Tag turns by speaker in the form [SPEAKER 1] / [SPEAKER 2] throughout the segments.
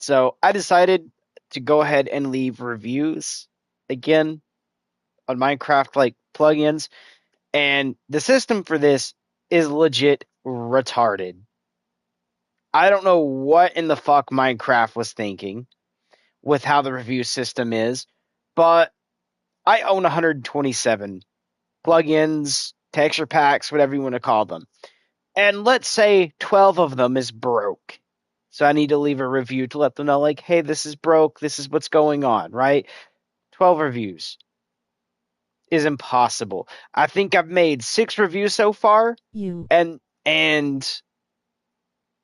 [SPEAKER 1] So I decided to go ahead and leave reviews again on Minecraft like plugins. And the system for this is legit retarded. I don't know what in the fuck Minecraft was thinking with how the review system is, but I own 127 plugins, texture packs, whatever you want to call them. And let's say 12 of them is broke. So I need to leave a review to let them know, like, hey, this is broke. This is what's going on, right? 12 reviews is impossible. I think I've made 6 reviews so far.
[SPEAKER 2] You.
[SPEAKER 1] And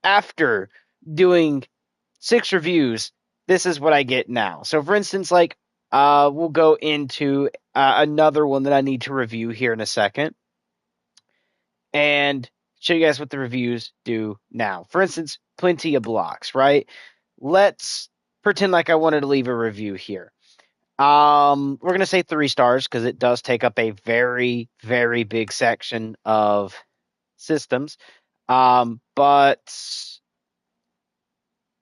[SPEAKER 1] after doing 6 reviews, this is what I get now. So for instance, like, we'll go into another one that I need to review here in a second and show you guys what the reviews do now. For instance, plenty of blocks, right? Let's pretend like I wanted to leave a review here. We're gonna say 3 stars because it does take up a very, very big section of systems. But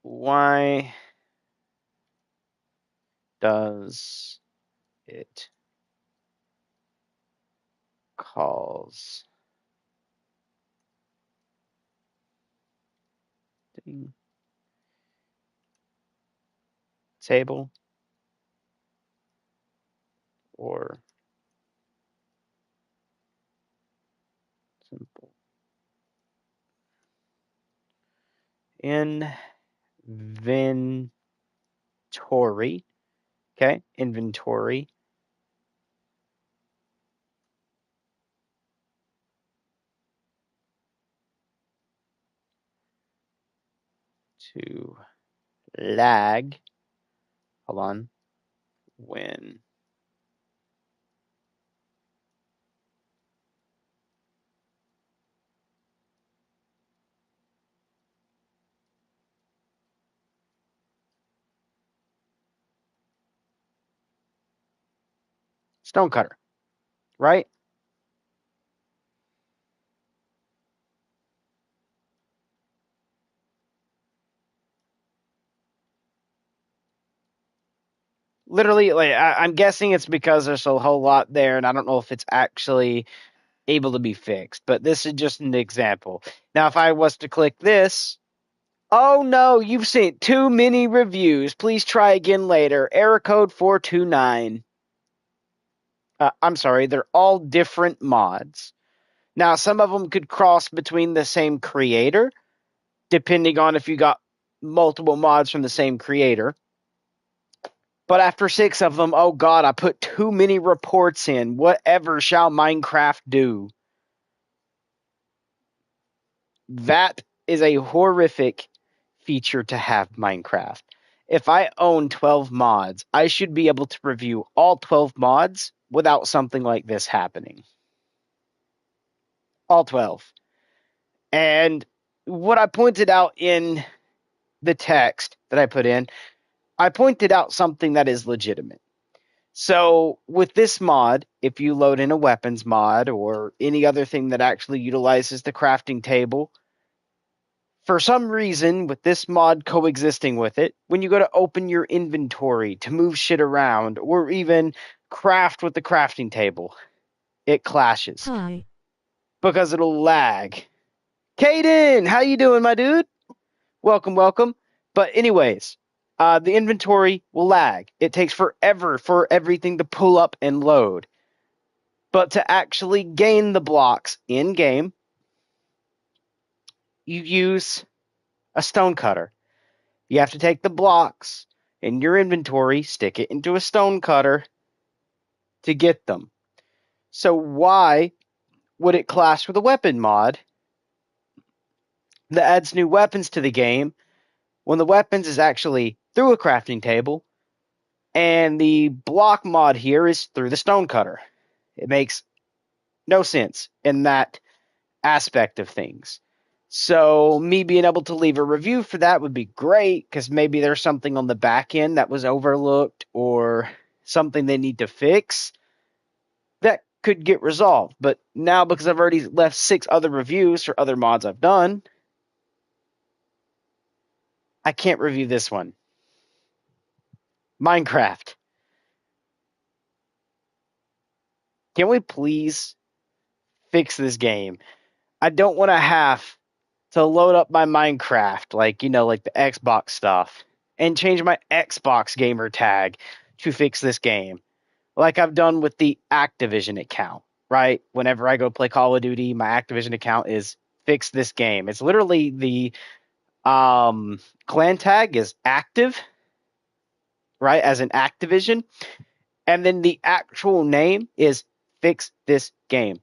[SPEAKER 1] why does it cause table or simple inventory? Okay, inventory to lag. Hold on. When stonecutter, right? Literally, like I'm guessing it's because there's a whole lot there, and I don't know if it's actually able to be fixed. But this is just an example. Now, if I was to click this, oh no, you've seen too many reviews. Please try again later. Error code 429. I'm sorry, they're all different mods. Now, some of them could cross between the same creator, depending on if you got multiple mods from the same creator. But after 6 of them, oh god, I put too many reports in. Whatever shall Minecraft do? That is a horrific feature to have Minecraft. If I own 12 mods, I should be able to review all 12 mods without something like this happening. All 12. And what I pointed out in the text that I put in, I pointed out something that is legitimate. So with this mod, if you load in a weapons mod or any other thing that actually utilizes the crafting table, for some reason, with this mod coexisting with it, when you go to open your inventory to move shit around or even craft with the crafting table, it clashes
[SPEAKER 2] Hi.
[SPEAKER 1] because it'll lag. Caden, how you doing, my dude? Welcome, welcome. But anyways, the inventory will lag. It takes forever for everything to pull up and load. But to actually gain the blocks in game, you use a stone cutter. You have to take the blocks in your inventory, stick it into a stone cutter to get them. So why would it clash with a weapon mod that adds new weapons to the game when the weapons is actually through a crafting table and the block mod here is through the stone cutter? It makes no sense in that aspect of things. So me being able to leave a review for that would be great because maybe there's something on the back end that was overlooked or something they need to fix that could get resolved. But now because I've already left 6 other reviews for other mods I've done, I can't review this one. Minecraft. Can we please fix this game? I don't want to have to load up my Minecraft, like, like the Xbox stuff, and change my Xbox gamer tag to fix this game. Like I've done with the Activision account, right? Whenever I go play Call of Duty, my Activision account is fix this game. It's literally the clan tag is active, right? As an Activision. And then the actual name is fix this game.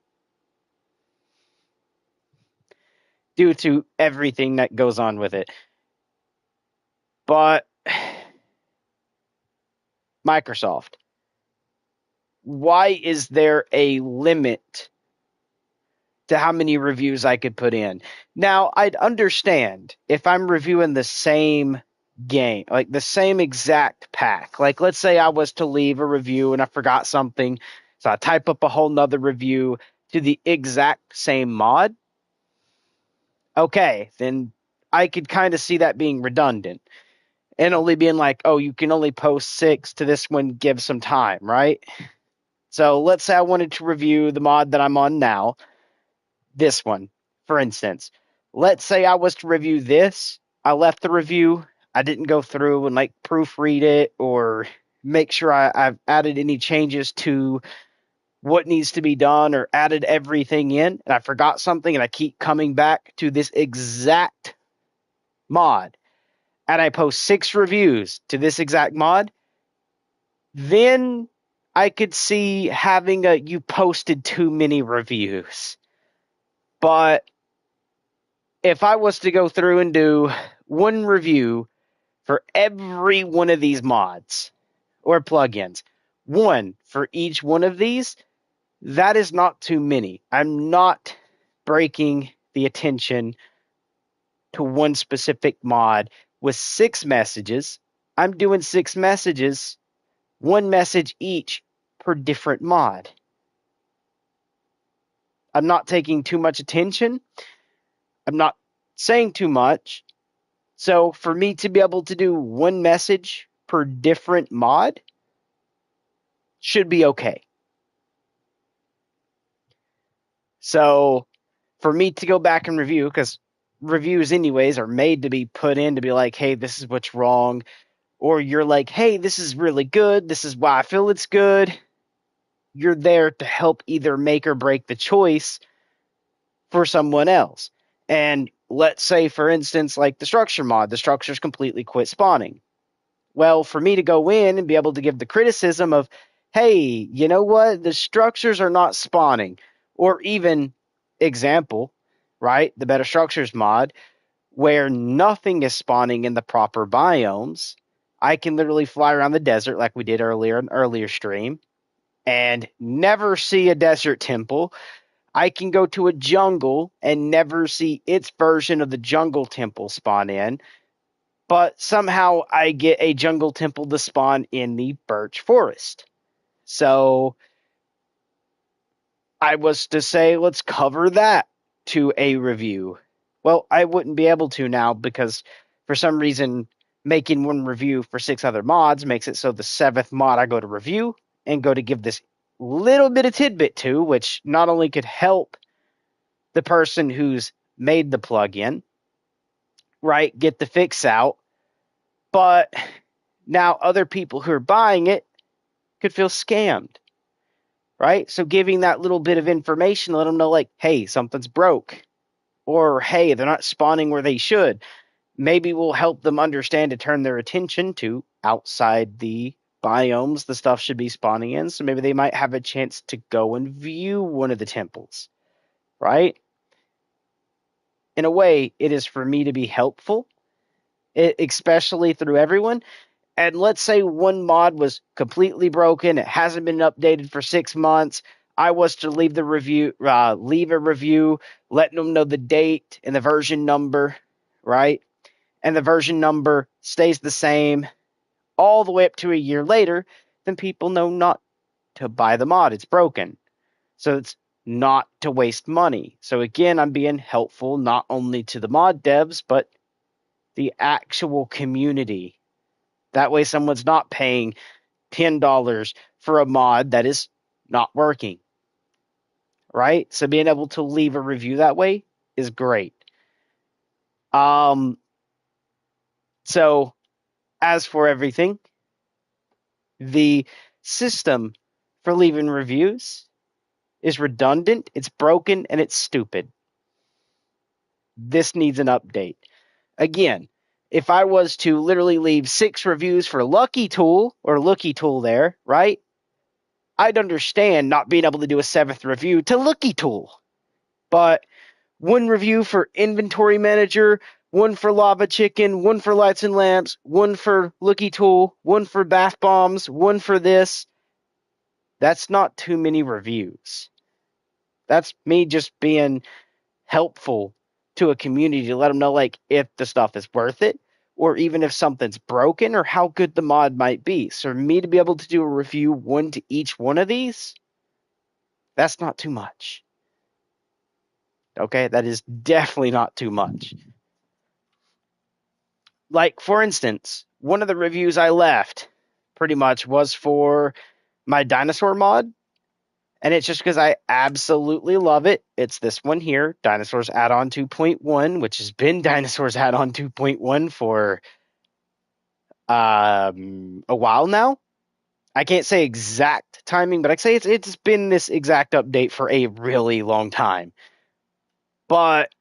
[SPEAKER 1] Due to everything that goes on with it. But Microsoft, why is there a limit to how many reviews I could put in? Now, I'd understand if I'm reviewing the same game, like the same exact pack. Like, let's say I was to leave a review and I forgot something, so I type up a whole nother review to the exact same mod. Okay, then I could kind of see that being redundant and only being like, oh, you can only post 6 to this one, give some time, right? So let's say I wanted to review the mod that I'm on now, this one, for instance. Let's say I was to review this. I left the review. I didn't go through and like proofread it or make sure I've added any changes to what needs to be done or added everything in. And I forgot something and I keep coming back to this exact mod. And I post 6 reviews to this exact mod. Then I could see having you posted too many reviews. But if I was to go through and do one review for every one of these mods or plugins, one for each one of these, that is not too many. I'm not breaking the attention to one specific mod with 6 messages. I'm doing 6 messages, one message each per different mod. I'm not taking too much attention. I'm not saying too much. So for me to be able to do one message per different mod should be okay. So for me to go back and review, because reviews anyways are made to be put in to be like, hey, this is what's wrong. Or you're like, hey, this is really good. This is why I feel it's good. You're there to help either make or break the choice for someone else. And let's say, for instance, like the structure mod, the structures completely quit spawning. Well, for me to go in and be able to give the criticism of, hey, you know what? The structures are not spawning. Or even, example, right? The Better Structures mod, where nothing is spawning in the proper biomes. I can literally fly around the desert like we did earlier in earlier stream and never see a desert temple. I can go to a jungle and never see its version of the jungle temple spawn in, but somehow I get a jungle temple to spawn in the birch forest. So I was to say, let's cover that to a review. Well, I wouldn't be able to now because for some reason, making one review for 6 other mods makes it so the 7th mod I go to review and go to give this little bit of tidbit to, which not only could help the person who's made the plugin, right, get the fix out, but now other people who are buying it could feel scammed, right? So giving that little bit of information, let them know like, hey, something's broke, or hey, they're not spawning where they should. Maybe we'll help them understand to turn their attention to outside the biomes the stuff should be spawning in. So maybe they might have a chance to go and view one of the temples, right? In a way, it is for me to be helpful, especially through everyone. And let's say one mod was completely broken, it hasn't been updated for 6 months. I was to leave a review, letting them know the date and the version number, right? And the version number stays the same all the way up to a year later, then people know not to buy the mod. It's broken. So it's not to waste money. So again, I'm being helpful not only to the mod devs, but the actual community That way someone's not paying $10 for a mod that is not working, right? So being able to leave a review that way is great. Um, so as for everything, the system for leaving reviews is redundant, it's broken, and it's stupid. This needs an update. Again, if I was to literally leave 6 reviews for Lucky Tool or Looky Tool there, right? I'd understand not being able to do a 7th review to Looky Tool. But 1 review for Inventory Manager, 1 for Lava Chicken, 1 for Lights and Lamps, 1 for Looky Tool, 1 for Bath Bombs, 1 for this. That's not too many reviews. That's me just being helpful to a community to let them know, like, if the stuff is worth it, or even if something's broken, or how good the mod might be. So for me to be able to do a review 1 to each one of these, that's not too much. Okay, that is definitely not too much. Like, for instance, one of the reviews I left pretty much was for my dinosaur mod. And it's just because I absolutely love it. It's this one here, Dinosaurs Add-on 2.1, which has been Dinosaurs Add-on 2.1 for a while now. I can't say exact timing, but I can say it's been this exact update for a really long time. But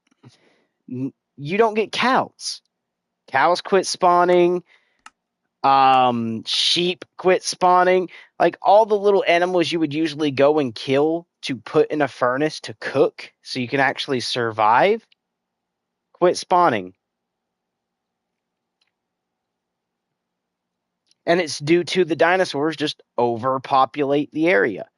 [SPEAKER 1] you don't get cows. Cows quit spawning. Sheep quit spawning. Like, all the little animals you would usually go and kill to put in a furnace to cook so you can actually survive quit spawning. And it's due to the dinosaurs just overpopulate the area.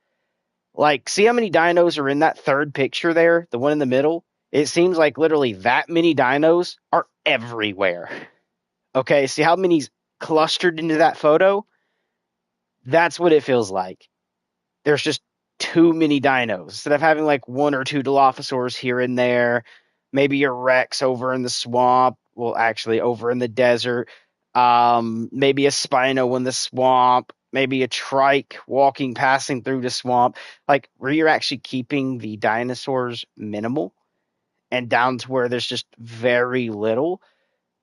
[SPEAKER 1] Like, see how many dinos are in that third picture there, the one in the middle? It seems like literally that many dinos are everywhere. Okay, see how many's clustered into that photo? That's what it feels like. There's just too many dinos. Instead of having like 1 or 2 Dilophosaurs here and there, maybe a Rex over in the swamp, well, actually over in the desert, maybe a Spino in the swamp, maybe a Trike passing through the swamp, like where you're actually keeping the dinosaurs minimal and down to where there's just very little,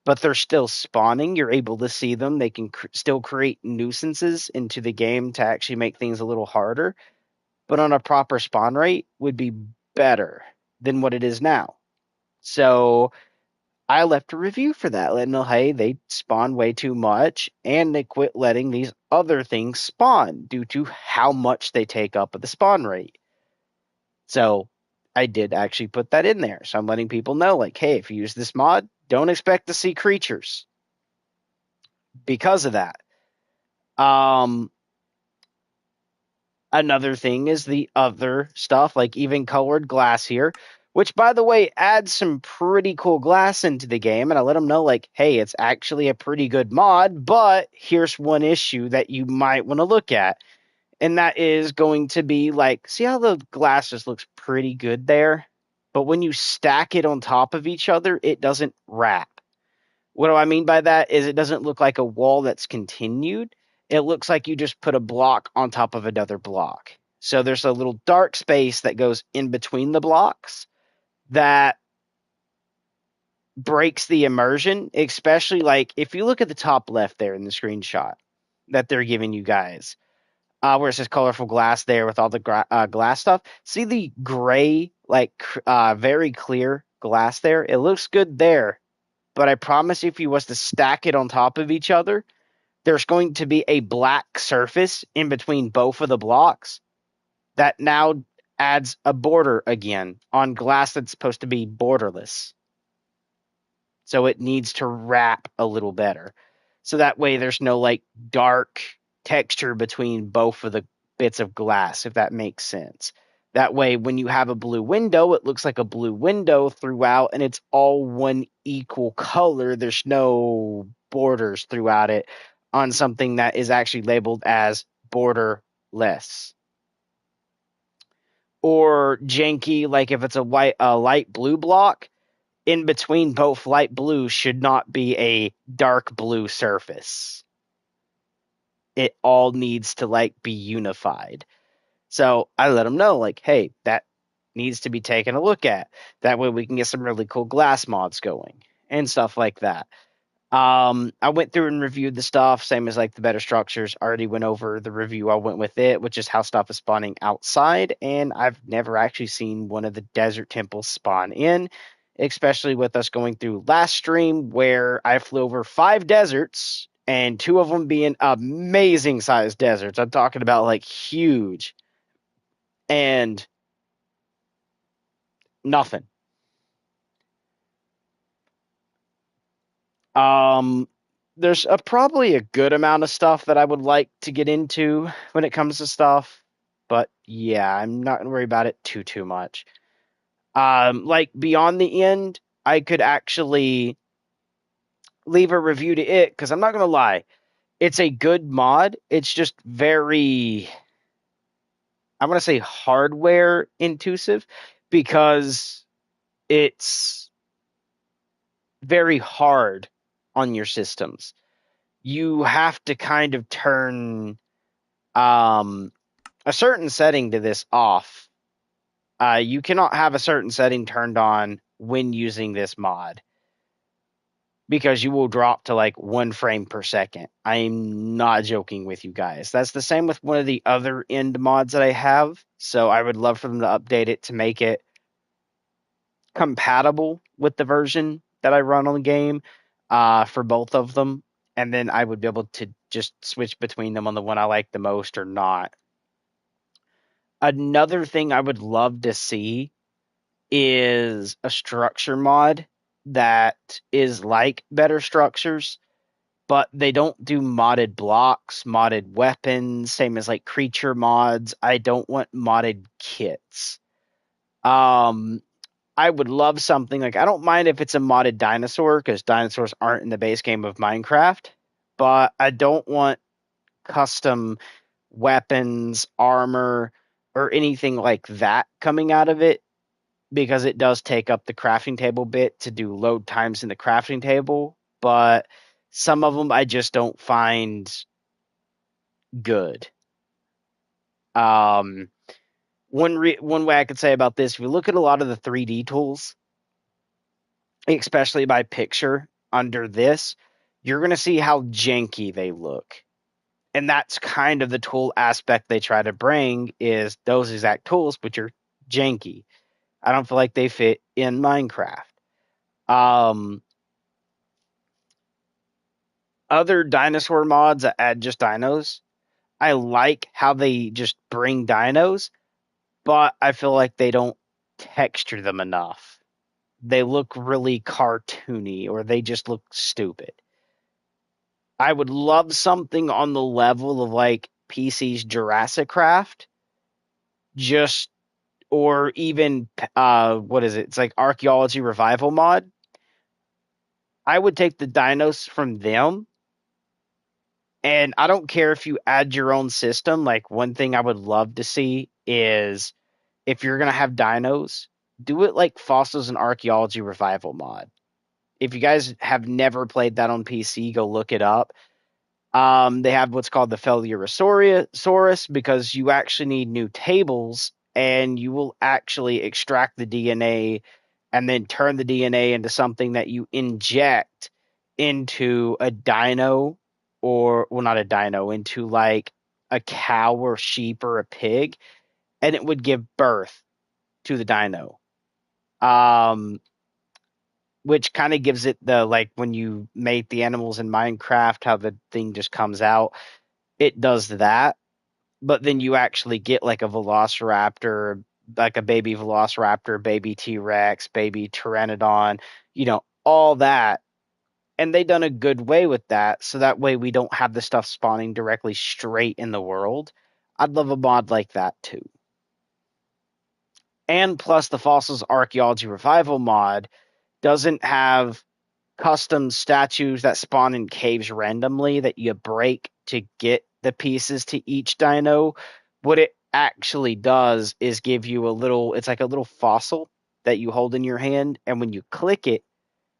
[SPEAKER 1] but they're still spawning. You're able to see them. They can still create nuisances into the game to actually make things a little harder, but on a proper spawn rate would be better than what it is now. So I left a review for that, letting them know, hey, they spawn way too much, and they quit letting these other things spawn due to how much they take up of the spawn rate. So I did actually put that in there. So I'm letting people know, like, hey, if you use this mod, don't expect to see creatures because of that. Another thing is the other stuff, like even colored glass here, which, by the way, adds some pretty cool glass into the game. And I let them know, like, hey, it's actually a pretty good mod, but here's one issue that you might want to look at. And that is going to be, like, see how the glass just looks pretty good there? But when you stack it on top of each other, it doesn't wrap. What do I mean by that is it doesn't look like a wall that's continued. It looks like you just put a block on top of another block. So there's a little dark space that goes in between the blocks that breaks the immersion, especially like if you look at the top left there in the screenshot that they're giving you guys, where it says colorful glass there with all the glass stuff. See the gray, like very clear glass there? It looks good there. But I promise if you was to stack it on top of each other, there's going to be a black surface in between both of the blocks that now adds a border again on glass that's supposed to be borderless. So it needs to wrap a little better. So that way there's no like dark texture between both of the bits of glass, if that makes sense. That way, when you have a blue window, it looks like a blue window throughout, and it's all one equal color. There's no borders throughout it on something that is actually labeled as borderless. Or janky, like if it's a light blue block, in between both light blue should not be a dark blue surface. it all needs to like be unified. So I let them know, like, hey, that needs to be taken a look at. That way we can get some really cool glass mods going and stuff like that. I went through and reviewed the stuff, same as like the better structures. Already went over the review. I went with it, which is how stuff is spawning outside. And I've never actually seen one of the desert temples spawn in, especially with us going through last stream where I flew over 5 deserts and 2 of them being amazing sized deserts. I'm talking about like huge and nothing. Um, there's probably a good amount of stuff that I would like to get into when it comes to stuff, but yeah, I'm not gonna worry about it too much. Like beyond the end, I could actually leave a review to it because I'm not gonna lie, it's a good mod. It's just very, I'm gonna say hardware intrusive because it's very hard on your systems. You have to kind of turn um, a certain setting to this off. You cannot have a certain setting turned on when using this mod because you will drop to like 1 frame per second. I'm not joking with you guys. That's the same with one of the other end mods that I have. So I would love for them to update it to make it compatible with the version that I run on the game for both of them. And then I would be able to just switch between them on the one I like the most or not. Another thing I would love to see is a structure mod that is like better structures, but they don't do modded blocks, modded weapons, same as like creature mods. I don't want modded kits. Um, I would love something like, I don't mind if it's a modded dinosaur because dinosaurs aren't in the base game of Minecraft, but I don't want custom weapons, armor, or anything like that coming out of it because it does take up the crafting table bit to do load times in the crafting table. But some of them I just don't find good. Um, one way I could say about this, if you look at a lot of the 3D tools, especially by picture under this, you're going to see how janky they look. And that's kind of the tool aspect they try to bring is those exact tools, which are janky. I don't feel like they fit in Minecraft. Um, Other dinosaur mods that add just dinos, I like how they just bring dinos, but I feel like they don't texture them enough. They look really cartoony or they just look stupid. I would love something on the level of like PC's Jurassic Craft, just or even what is it? It's like archaeology revival mod. I would take the dinos from them, and I don't care if you add your own system. Like one thing I would love to see is if you're gonna have dinos, do it like fossils and archaeology revival mod. If you guys have never played that on PC, go look it up. They have what's called the Feliosaurus because you actually need new tables and you will actually extract the DNA and then turn the DNA into something that you inject into a dino or, well, not a dino, into like a cow or sheep or a pig, and it would give birth to the dino. Um, which kind of gives it the like when you mate the animals in Minecraft, how the thing just comes out. It does that, but then you actually get like a velociraptor, like a baby velociraptor, baby T-Rex, baby pteranodon, all that. And they done a good way with that, so that way we don't have the stuff spawning directly straight in the world. I'd love a mod like that too. And plus the Fossils Archaeology Revival mod doesn't have custom statues that spawn in caves randomly that you break to get the pieces to each dino. What it actually does is give you it's like a little fossil that you hold in your hand, and when you click it,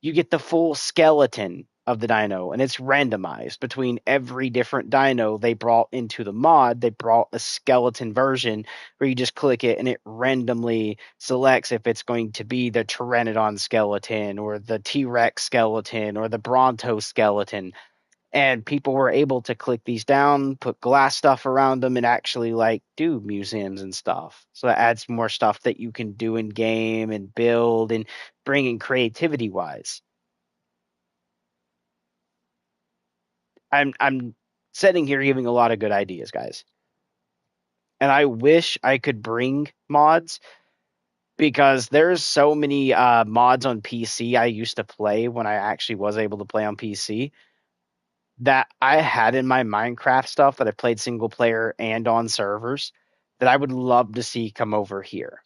[SPEAKER 1] you get the full skeleton of the dino, and it's randomized between every different dino they brought into the mod. They brought a skeleton version where you just click it and it randomly selects if it's going to be the Pteranodon skeleton or the T-Rex skeleton or the Bronto skeleton. And people were able to click these down, put glass stuff around them, and actually like do museums and stuff. So that adds more stuff that you can do in game and build and bring in creativity wise. I'm sitting here giving a lot of good ideas, guys. And I wish I could bring mods because there's so many mods on PC I used to play when I actually was able to play on PC that I had in my Minecraft stuff that I played single player and on servers that I would love to see come over here.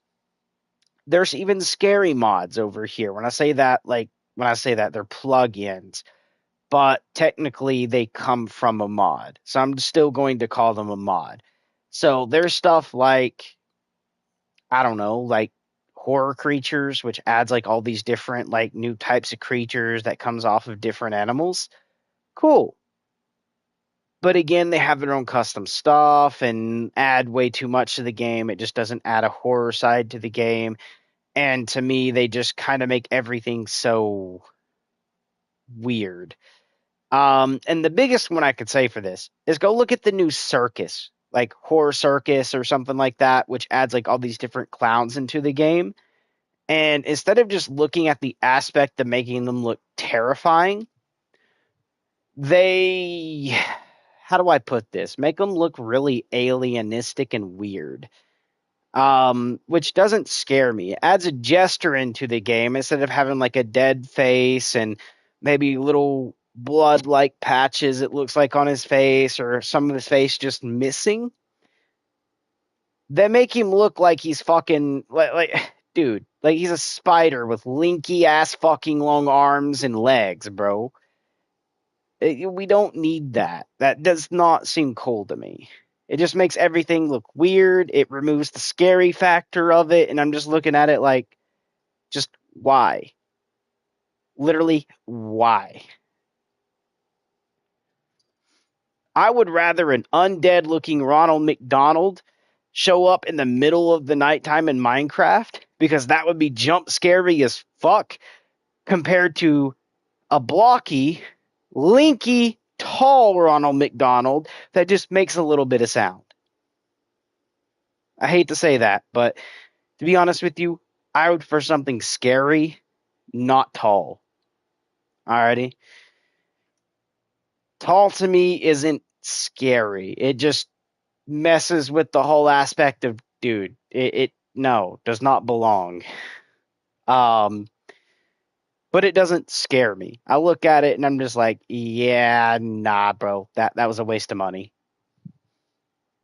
[SPEAKER 1] There's even scary mods over here. When I say that, they're plugins, but technically they come from a mod. So I'm still going to call them a mod. So there's stuff like, I don't know, like horror creatures, which adds like all these different like new types of creatures that comes off of different animals. Cool. But again, they have their own custom stuff and add way too much to the game. It just doesn't add a horror side to the game. And to me, they just kind of make everything so weird. And the biggest one I could say for this is go look at the new circus, like horror circus or something like that, which adds like all these different clowns into the game. And instead of just looking at the aspect of making them look terrifying, they, how do I put this? Make them look really alienistic and weird. Which doesn't scare me. It adds a gesture into the game instead of having like a dead face and maybe little blood like patches it looks like on his face or some of his face just missing. They make him look like he's fucking like dude, like he's a spider with linky ass fucking long arms and legs, bro. We don't need that. That does not seem cool to me. It just makes everything look weird. It removes the scary factor of it, and I'm just looking at it like, just why? Literally, why? I would rather an undead looking Ronald McDonald show up in the middle of the nighttime in Minecraft because that would be jump scary as fuck compared to a blocky, linky, tall Ronald McDonald that just makes a little bit of sound. I hate to say that, but to be honest with you, I would prefer something scary, not tall. Alrighty? Tall to me isn't scary. It just messes with the whole aspect of, dude, it no, does not belong. Um, but it doesn't scare me. I look at it and I'm just like, yeah, nah, bro. That was a waste of money.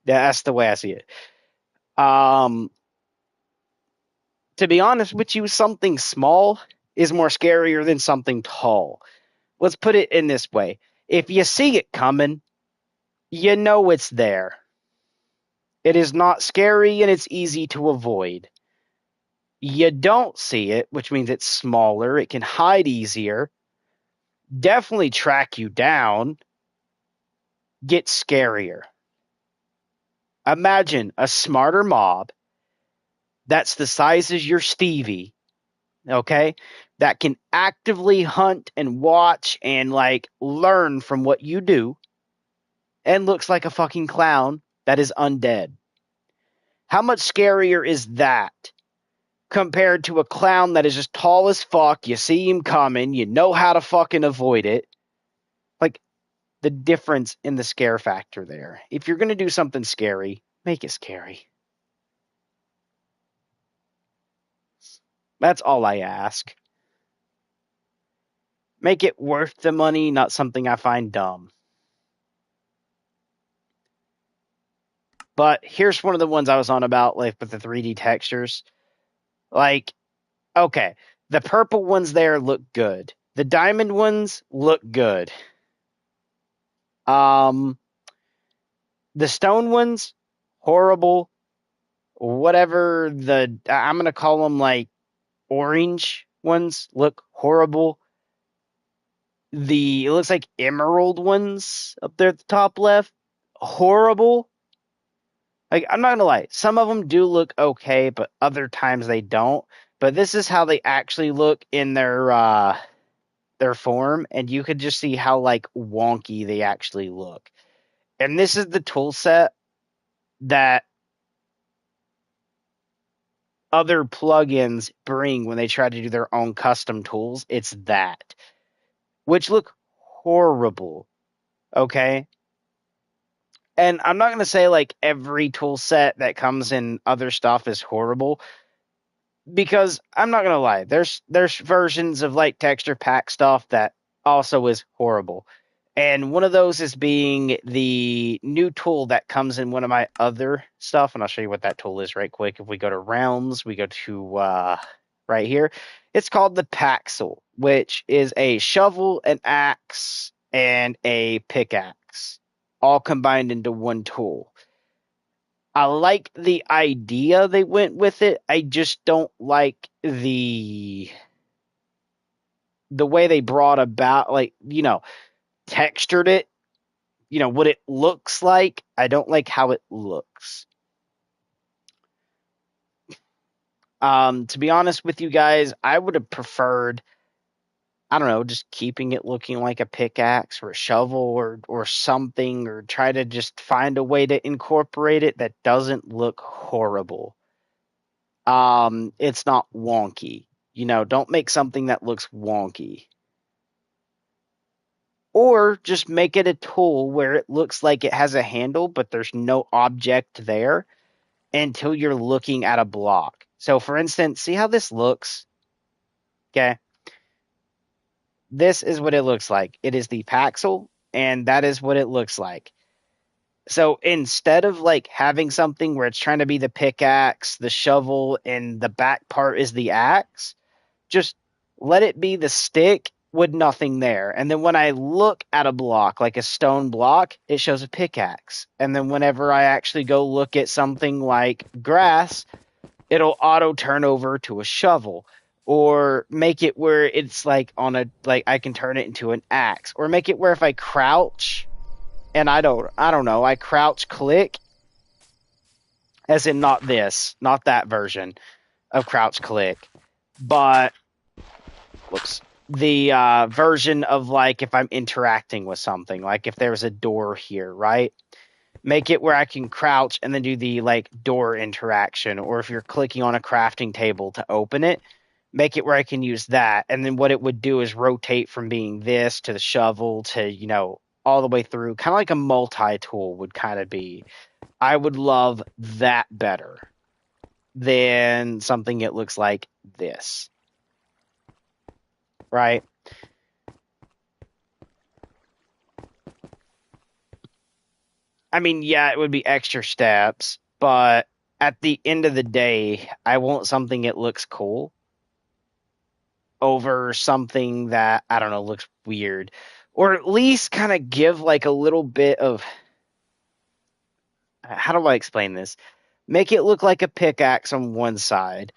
[SPEAKER 1] That's the way I see it. Um, to be honest with you, something small is more scarier than something tall. Let's put it in this way. If you see it coming, you know it's there. It is not scary and it's easy to avoid. You don't see it, which means it's smaller, it can hide easier, definitely track you down, get scarier. Imagine a smarter mob that's the size as your Stevie, okay? That can actively hunt and watch and like learn from what you do and looks like a fucking clown that is undead. How much scarier is that compared to a clown that is just tall as fuck? You see him coming, you know how to fucking avoid it. Like the difference in the scare factor there. If you're going to do something scary, make it scary. That's all I ask. Make it worth the money, not something I find dumb. But here's one of the ones I was on about, like with the 3D textures. Like, okay, the purple ones there look good. The diamond ones look good. Um, the stone ones, horrible. Whatever I'm gonna call them like orange ones look horrible. it looks like emerald ones up there at the top left, horrible. Like, I'm not gonna lie, some of them do look okay, but other times they don't. But this is how they actually look in their form, and you could just see how like wonky they actually look. And this is the tool set that other plugins bring when they try to do their own custom tools. It's that, which look horrible. Okay. And I'm not going to say like every tool set that comes in other stuff is horrible, because I'm not going to lie. There's versions of like texture pack stuff that also is horrible. And one of those is being the new tool that comes in one of my other stuff. And I'll show you what that tool is right quick. If we go to rounds, we go to right here. It's called the Paxel, which is a shovel, an axe, and a pickaxe, all combined into one tool. I like the idea they went with it. I just don't like the way they brought about, like, textured it, what it looks like. I don't like how it looks. To be honest with you guys, I would have preferred, I don't know, just keeping it looking like a pickaxe or a shovel or something, or try to just find a way to incorporate it that doesn't look horrible. It's not wonky. Don't make something that looks wonky. Or just make it a tool where it looks like it has a handle, but there's no object there until you're looking at a block. So, for instance, see how this looks? Okay. This is what it looks like. It is the Paxel, and that is what it looks like. So instead of like having something where it's trying to be the pickaxe, the shovel, and the back part is the axe, just let it be the stick with nothing there. And then when I look at a block, like a stone block, it shows a pickaxe. And then whenever I actually go look at something like grass, it'll auto turn over to a shovel. Or make it where it's like I can turn it into an axe. Or make it where if I crouch and I don't know, I crouch click, as in not that version of crouch click, but whoops, the version of like if I'm interacting with something, like if there's a door here, right? Make it where I can crouch and then do the like door interaction, or if you're clicking on a crafting table to open it, make it where I can use that. And then what it would do is rotate from being this to the shovel to, all the way through, kind of like a multi-tool would kind of be. I would love that better than something it looks like this. Right? I mean, yeah, it would be extra steps, but at the end of the day, I want something that looks cool over something that, I don't know, looks weird. Or at least kind of give like a little bit of, how do I explain this? Make it look like a pickaxe on one side.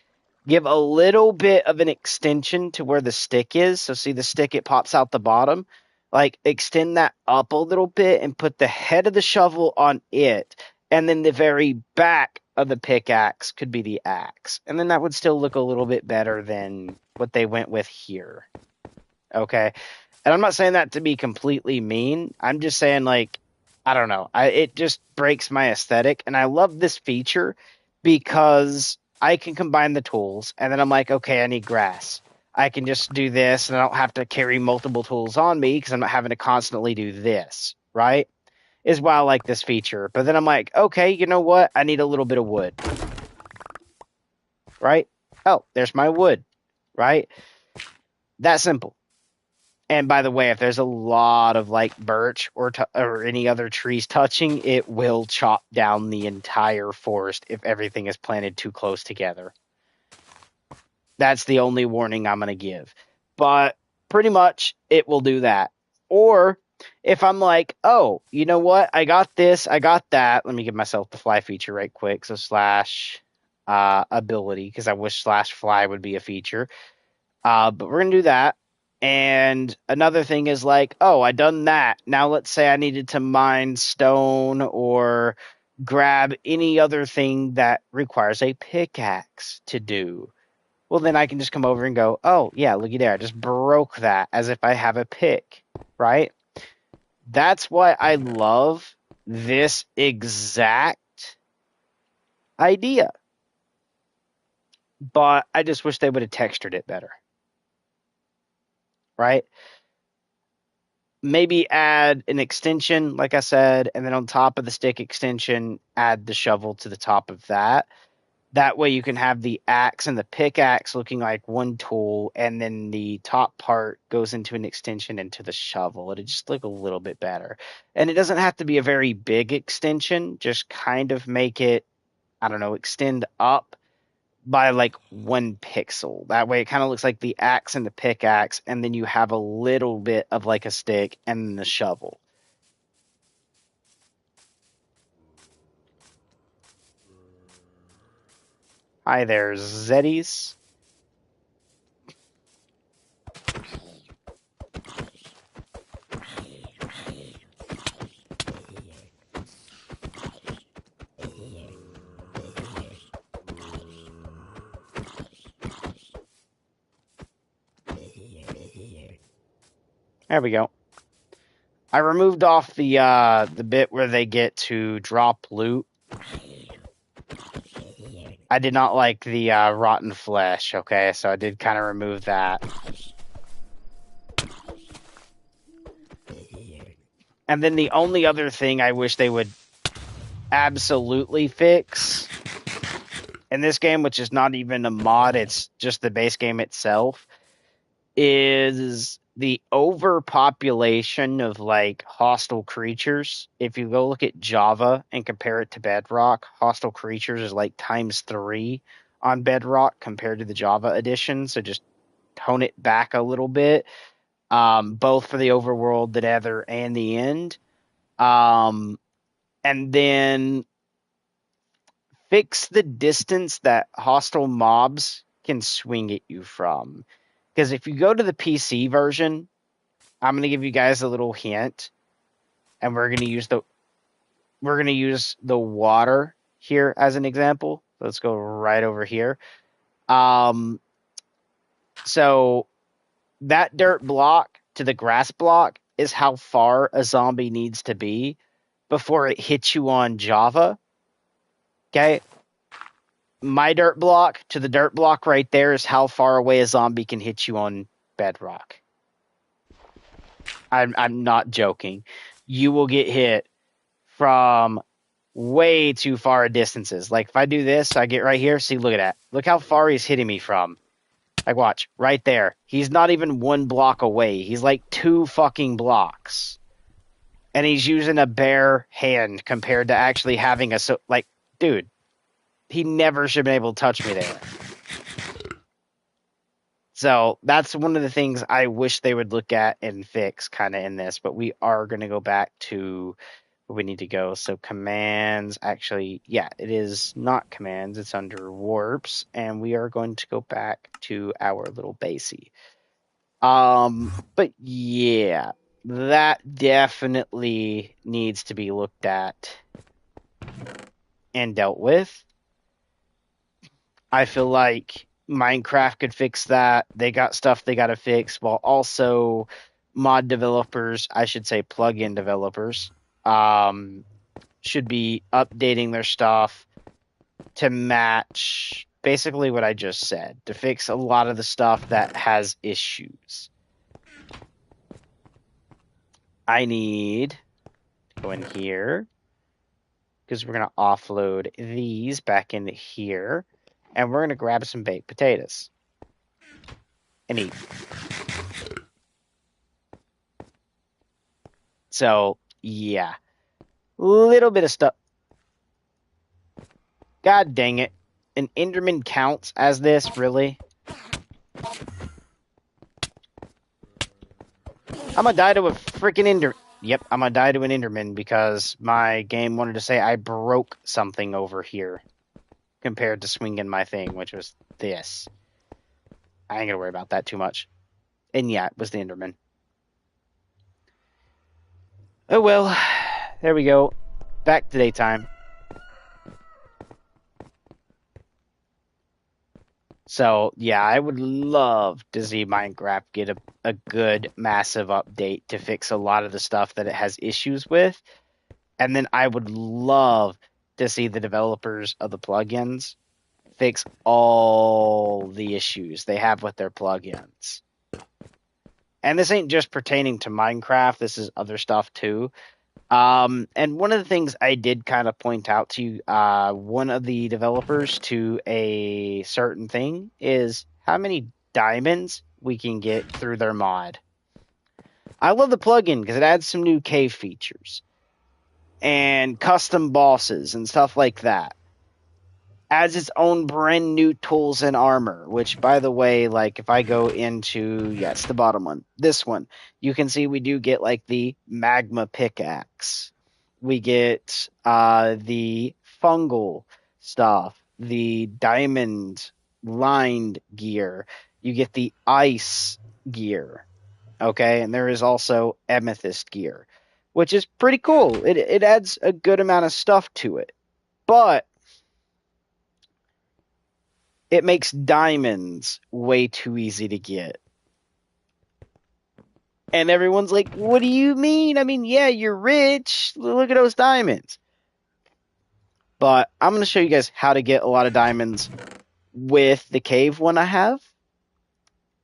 [SPEAKER 1] Give a little bit of an extension to where the stick is. So see the stick, it pops out the bottom. Like extend that up a little bit and put the head of the shovel on it. And then the very back of the pickaxe could be the axe. And then that would still look a little bit better than what they went with here. Okay. And I'm not saying that to be completely mean. I'm just saying, like, I don't know. It just breaks my aesthetic. And I love this feature because I can combine the tools. And then I'm like, okay, I need grass. I can just do this, and I don't have to carry multiple tools on me because I'm not having to constantly do this, right? Is why I like this feature. But then I'm like, okay, you know what? I need a little bit of wood. Right? Oh, there's my wood. Right? That simple. And by the way, if there's a lot of like birch or any other trees touching, it will chop down the entire forest if everything is planted too close together. That's the only warning I'm going to give. But pretty much it will do that. Or if I'm like, oh, you know what? I got this, I got that. Let me give myself the fly feature right quick. So slash ability, because I wish slash fly would be a feature. But we're going to do that. And another thing is like, oh, I done that. Now let's say I needed to mine stone or grab any other thing that requires a pickaxe to do. Well, then I can just come over and go, oh, yeah, looky there. I just broke that as if I have a pick, right? That's why I love this exact idea. But I just wish they would have textured it better, right? Maybe add an extension, like I said, and then on top of the stick extension, add the shovel to the top of that. That way you can have the axe and the pickaxe looking like one tool, and then the top part goes into an extension into the shovel. It'd just look a little bit better. And it doesn't have to be a very big extension, just kind of make it, I don't know, extend up by like 1 pixel. That way it kind of looks like the axe and the pickaxe, and then you have a little bit of like a stick and the shovel. Hi there, Zeddies. There we go. I removed off the bit where they get to drop loot. I did not like the rotten flesh, okay? So I did kind of remove that. And then the only other thing I wish they would absolutely fix in this game, which is not even a mod, it's just the base game itself, is the overpopulation of like hostile creatures. If you go look at Java and compare it to Bedrock, hostile creatures is like ×3 on Bedrock compared to the Java edition. So just tone it back a little bit, both for the overworld, the nether, and the end. And then fix the distance that hostile mobs can swing at you from. Because if you go to the PC version, I'm going to give you guys a little hint, and we're going to use the water here as an example. Let's go right over here. So that dirt block to the grass block is how far a zombie needs to be before it hits you on Java. Okay? My dirt block to the dirt block right there is how far away a zombie can hit you on Bedrock. I'm not joking. You will get hit from way too far distances. Like if I do this, I get right here. See, look at that. Look how far he's hitting me from. Like watch, right there. He's not even 1 block away. He's like 2 fucking blocks. And he's using a bare hand compared to actually having like, dude, he never should have been able to touch me there. So that's one of the things I wish they would look at and fix kind of in this, but we are going to go back to where we need to go. So commands, actually, yeah, it is not commands. It's under warps, and we are going to go back to our little basey. But yeah, that definitely needs to be looked at and dealt with. I feel like Minecraft could fix that. They got stuff they got to fix, while also mod developers, I should say plugin developers, should be updating their stuff to match basically what I just said, to fix a lot of the stuff that has issues. I need to go in here because we're going to offload these back into here. And we're going to grab some baked potatoes and eat. So, yeah. Little bit of stuff. God dang it. An Enderman counts as this, really? I'm going to die to a freaking Enderman. Yep, I'm going to die to an Enderman because my game wanted to say I broke something over here compared to swinging my thing, which was this. I ain't going to worry about that too much. And yeah, it was the Enderman. Oh well, there we go. Back to daytime. So yeah, I would love to see Minecraft get a good massive update to fix a lot of the stuff that it has issues with. And then I would love to see the developers of the plugins fix all the issues they have with their plugins. And this ain't just pertaining to Minecraft, this is other stuff too. And one of the things I did kind of point out to one of the developers to a certain thing is how many diamonds we can get through their mod. I love the plugin because it adds some new cave features and custom bosses and stuff like that. Adds its own brand new tools and armor, which, by the way, like if I go into, yes, the bottom one, this one, you can see we do get like the magma pickaxe. We get the fungal stuff, the diamond lined gear. You get the ice gear, okay? And there is also amethyst gear, which is pretty cool. It adds a good amount of stuff to it. But it makes diamonds way too easy to get. And everyone's like, what do you mean? I mean, yeah, you're rich. Look at those diamonds. But I'm going to show you guys how to get a lot of diamonds with the cave one I have.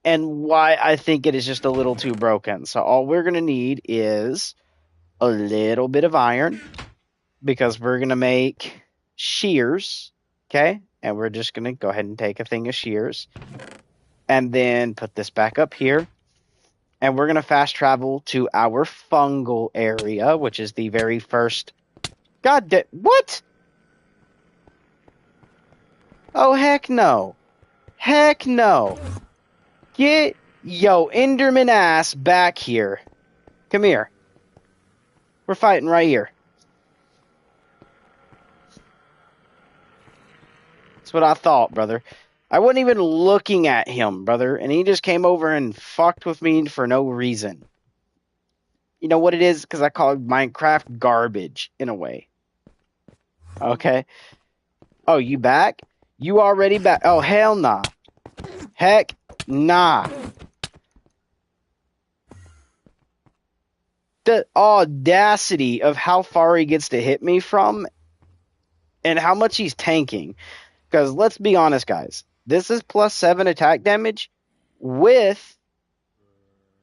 [SPEAKER 1] And why I think it is just a little too broken. So all we're going to need is a little bit of iron. Because we're going to make shears. Okay? And we're just going to go ahead and take a thing of shears. And then put this back up here. And we're going to fast travel to our fungal area, which is the very first... God damn... What? Oh, heck no. Heck no. Get yo Enderman ass back here. Come here. We're fighting right here. That's what I thought, brother. I wasn't even looking at him, brother, and he just came over and fucked with me for no reason. You know what it is? Because I call Minecraft garbage, in a way. Okay? Oh, you back? You already back? Oh, hell nah. Heck nah. The audacity of how far he gets to hit me from and how much he's tanking. Because let's be honest, guys. This is +7 attack damage with...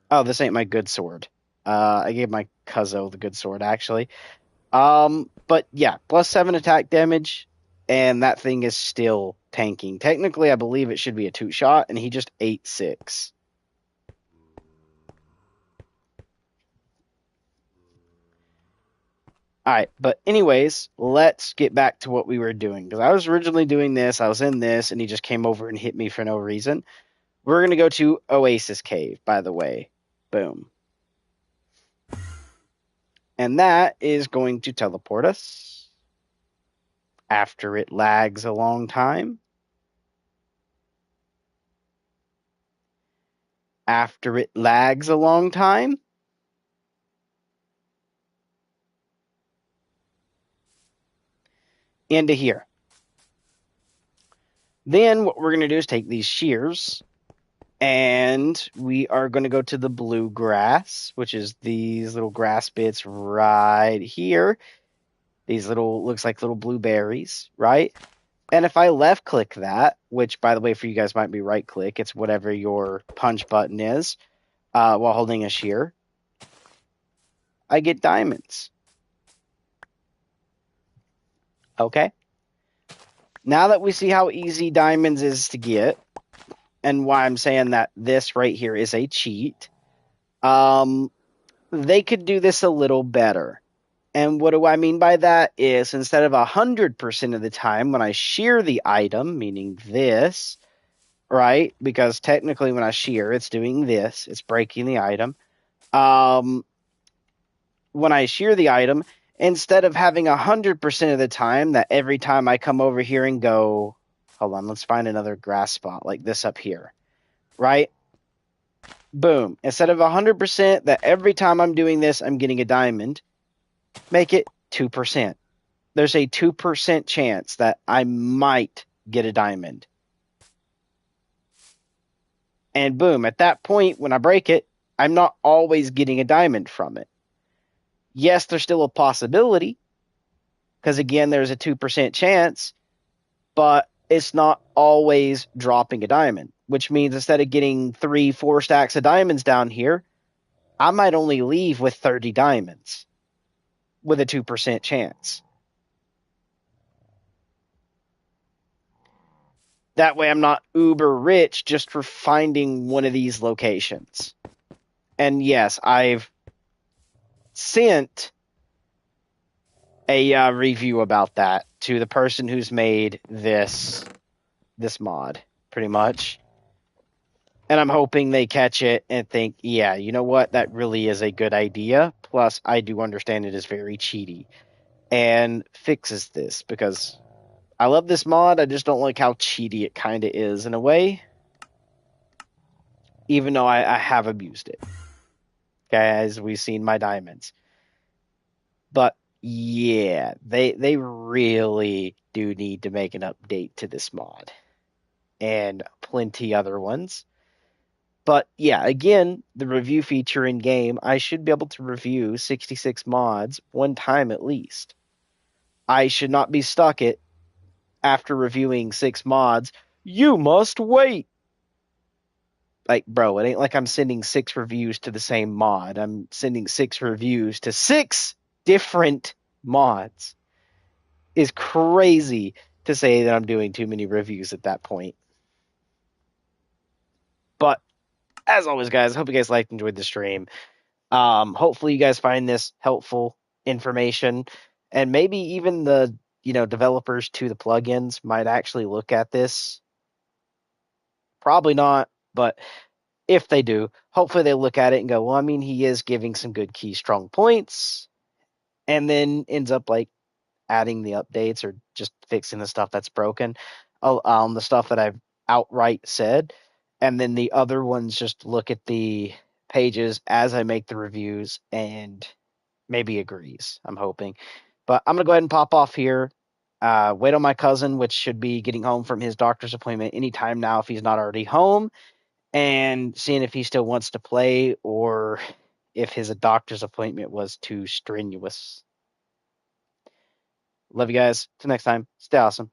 [SPEAKER 1] Oh, this ain't my good sword. I gave my Cuzzo the good sword, actually. But yeah, +7 attack damage, and that thing is still tanking. Technically, I believe it should be a 2-shot, and he just ate 6. Alright, but anyways, let's get back to what we were doing. Because I was originally doing this, I was in this, and he just came over and hit me for no reason. We're going to go to Oasis Cave, by the way. Boom. And that is going to teleport us after it lags a long time. After it lags a long time. Into here. Then what we're going to do is take these shears and we are going to go to the blue grass, which is these little grass bits right here. These little, looks like little blueberries, right? And if I left click that, which by the way, for you guys might be right click, it's whatever your punch button is, while holding a shear, I get diamonds. Okay. Now that we see how easy diamonds is to get, and why I'm saying that this right here is a cheat, they could do this a little better. And what do I mean by that is instead of 100% of the time when I shear the item, meaning this, right? Because technically when I shear, it's doing this. It's breaking the item. When I shear the item, instead of having 100% of the time that every time I come over here and go, hold on, let's find another grass spot like this up here, right? Boom. Instead of 100% that every time I'm doing this, I'm getting a diamond, make it 2%. There's a 2% chance that I might get a diamond. And boom, at that point, when I break it, I'm not always getting a diamond from it. Yes, there's still a possibility, because again, there's a 2% chance, but it's not always dropping a diamond, which means instead of getting 3, 4 stacks of diamonds down here, I might only leave with 30 diamonds with a 2% chance. That way I'm not uber rich just for finding one of these locations. And yes, I've sent a review about that to the person who's made this mod, pretty much. And I'm hoping they catch it and think, yeah, you know what? That really is a good idea. Plus, I do understand it is very cheaty and fixes this because I love this mod. I just don't like how cheaty it kind of is in a way, even though I have abused it. Okay, as we've seen my diamonds. But yeah, they really do need to make an update to this mod and plenty other ones. But yeah, again, the review feature in game, I should be able to review 66 mods one time at least. I should not be stuck at after reviewing 6 mods, you must wait. Like, bro, it ain't like I'm sending 6 reviews to the same mod. I'm sending 6 reviews to 6 different mods. Is crazy to say that I'm doing too many reviews at that point. But as always, guys, I hope you guys liked and enjoyed the stream. Hopefully you guys find this helpful information, and maybe even the developers to the plugins might actually look at this. Probably not, but if they do, hopefully they look at it and go, well, I mean, he is giving some good key strong points, and then ends up like adding the updates or just fixing the stuff that's broken, the stuff that I've outright said, and then the other ones just look at the pages as I make the reviews and maybe agrees. I'm hoping, but I'm gonna go ahead and pop off here. Wait on my cousin, which should be getting home from his doctor's appointment anytime now if he's not already home, and seeing if he still wants to play or if his doctor's appointment was too strenuous. Love you guys. Till next time, stay awesome.